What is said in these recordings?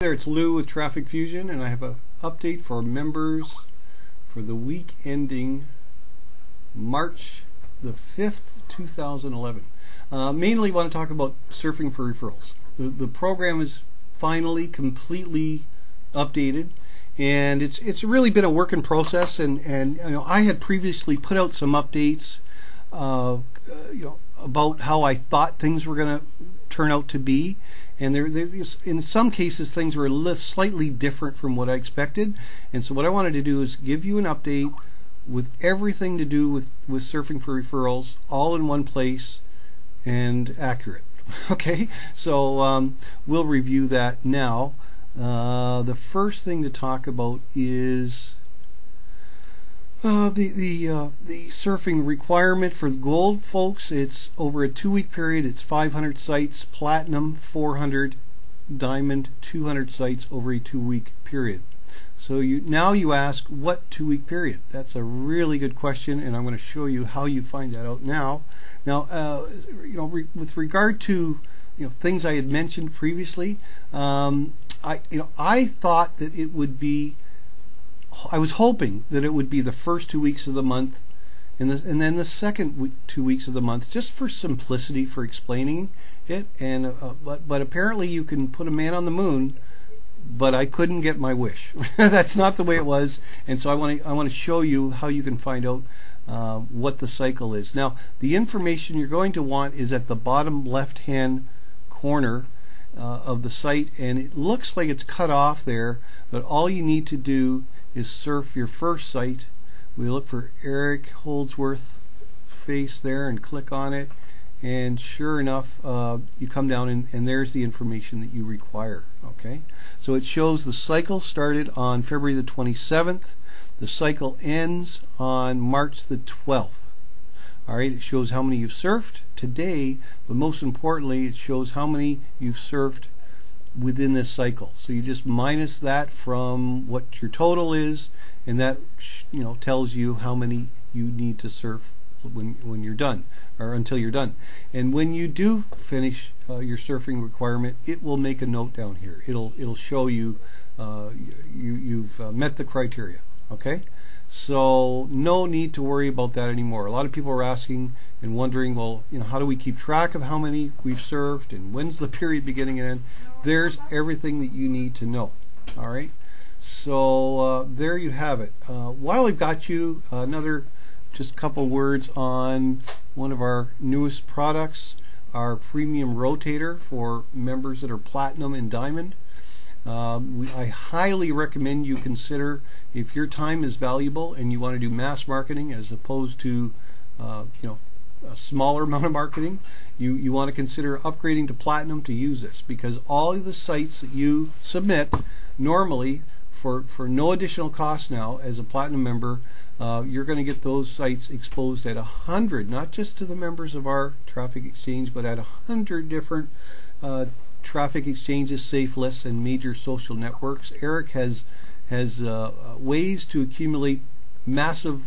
There, it's Lou with Traffic Fusion, and I have an update for members for the week ending March the 5th, 2011. Mainly want to talk about surfing for referrals. The program is finally completely updated, and it's really been a work in process. And you know, I had previously put out some updates, about how I thought things were going to turn out to be. And in some cases, things were slightly different from what I expected. And so what I wanted to do is give you an update with everything to do with surfing for referrals, all in one place and accurate. Okay, so we'll review that now. The first thing to talk about is the surfing requirement for the gold folks. It's over a 2-week period. It's 500 sites, platinum 400, diamond 200 sites over a 2-week period. So now you ask, what 2-week period? That's a really good question, and I'm going to show you how you find that out now. Now, with regard to things I had mentioned previously, I thought that it would be. I was hoping that it would be the first 2 weeks of the month, and then the second 2 weeks of the month, just for simplicity for explaining it. And but apparently you can put a man on the moon, but I couldn't get my wish. That's not the way it was, and so I want to show you how you can find out what the cycle is. Now, the information you're going to want is at the bottom left-hand corner of the site, and it looks like it's cut off there, but all you need to do is surf your first site. We look for Eric Holdsworth face there and click on it, and sure enough, you come down and there's the information that you require. Okay, so it shows the cycle started on February the 27th. The cycle ends on March the 12th. Alright, it shows how many you've surfed today, but most importantly, it shows how many you've surfed within this cycle. So you just minus that from what your total is, and that tells you how many you need to surf when you're done, or until you're done. And when you do finish your surfing requirement, it will make a note down here. It'll show you you've met the criteria. Okay, so no need to worry about that anymore. A lot of people are asking and wondering, well, how do we keep track of how many we've served, and when's the period beginning and end? There's everything that you need to know. All right, so there you have it. While I've got you, another just couple words on one of our newest products, our premium rotator for members that are platinum and diamond. I highly recommend you consider, if your time is valuable and you want to do mass marketing as opposed to a smaller amount of marketing, you want to consider upgrading to platinum to use this, because all of the sites that you submit normally for no additional cost now as a platinum member, you're going to get those sites exposed at 100, not just to the members of our traffic exchange, but at 100 different traffic exchanges, safe lists, and major social networks. Eric has ways to accumulate massive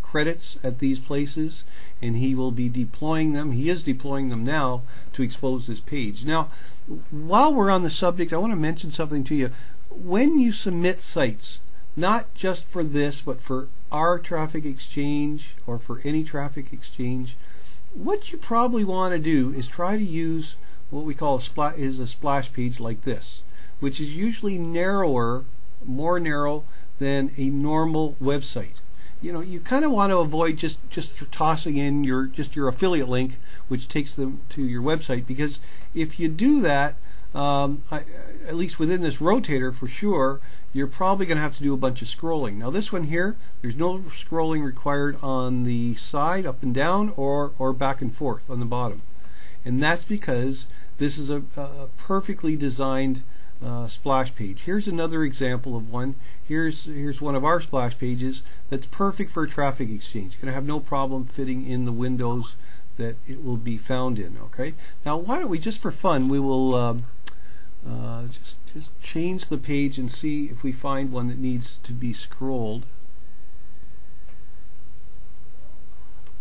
credits at these places, and he will be deploying them. He is deploying them now to expose this page. Now, while we're on the subject, I want to mention something to you. When you submit sites, not just for this, but for our traffic exchange or for any traffic exchange, what you probably want to do is try to use what we call a splash page like this, which is usually more narrow than a normal website. You kind of want to avoid just tossing in your affiliate link, which takes them to your website, because if you do that, at least within this rotator for sure, you're probably going to have to do a bunch of scrolling. Now this one here, there's no scrolling required on the side, up and down, or back and forth on the bottom. And that's because this is a perfectly designed splash page. Here's another example of one. Here's one of our splash pages that's perfect for a traffic exchange. You're going to have no problem fitting in the windows that it will be found in. Okay. Now, why don't we, just for fun, we will just change the page and see if we find one that needs to be scrolled.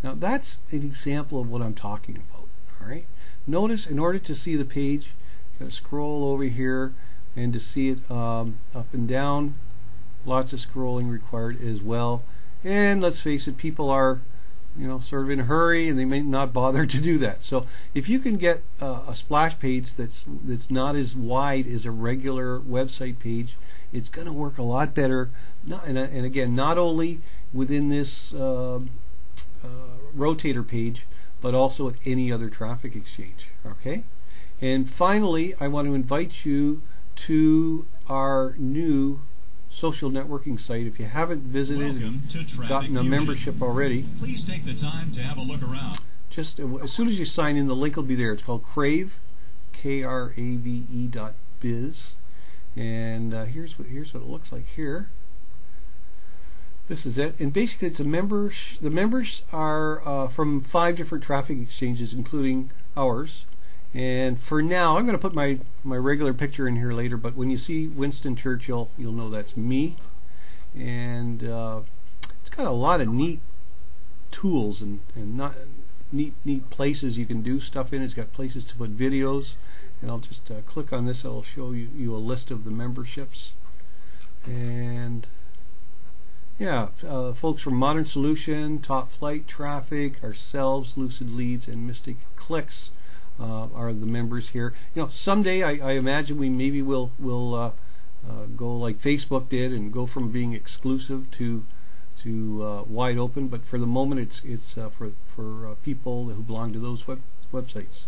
Now, that's an example of what I'm talking about. All right. Notice, in order to see the page, you got to scroll over here and to see it up and down. Lots of scrolling required as well. And let's face it, people are, sort of in a hurry, and they may not bother to do that. So if you can get a splash page that's not as wide as a regular website page, it's going to work a lot better. And again, not only within this rotator page, but also at any other traffic exchange. Okay. And finally, I want to invite you to our new social networking site. If you haven't visited and gotten a membership already, please take the time to have a look around. Just as soon as you sign in, the link will be there. It's called Krave, Krave.biz, and here's what it looks like here. This is it, and basically it's a members. The members are from 5 different traffic exchanges, including ours. And for now, I'm going to put my regular picture in here later, but when you see Winston Churchill, you'll know that's me. And it's got a lot of neat tools and not neat places you can do stuff in. It's got places to put videos, and I'll just click on this. It'll show you a list of the memberships. And yeah, folks from Modern Solution, Top Flight Traffic, ourselves, Lucid Leads, and Mystic Clicks are the members here. Someday I imagine we maybe will go like Facebook did and go from being exclusive to wide open. But for the moment, it's for people who belong to those websites.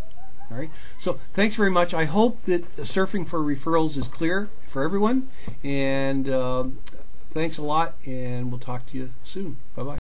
All right. So thanks very much. I hope that surfing for referrals is clear for everyone. And thanks a lot. And we'll talk to you soon. Bye bye.